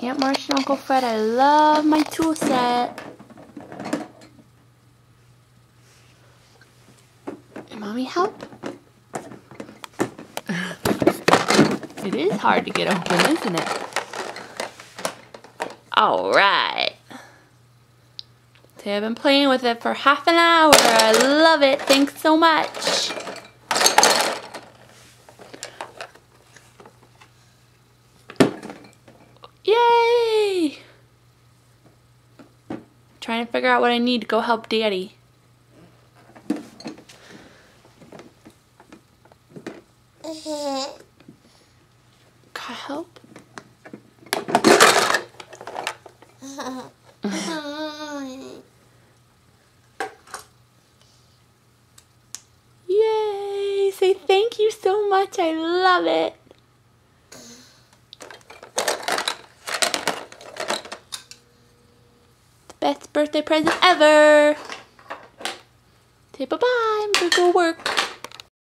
Aunt Marcia and Uncle Fred, I love my tool set. Mommy, help? It is hard to get open, isn't it? Alright. So I've been playing with it for half an hour. I love it. Thanks so much. Yay! Trying to figure out what I need to go help Daddy. Got help? Yay! Say thank you so much. I love it. Best birthday present ever. Say bye-bye. I'm gonna go work.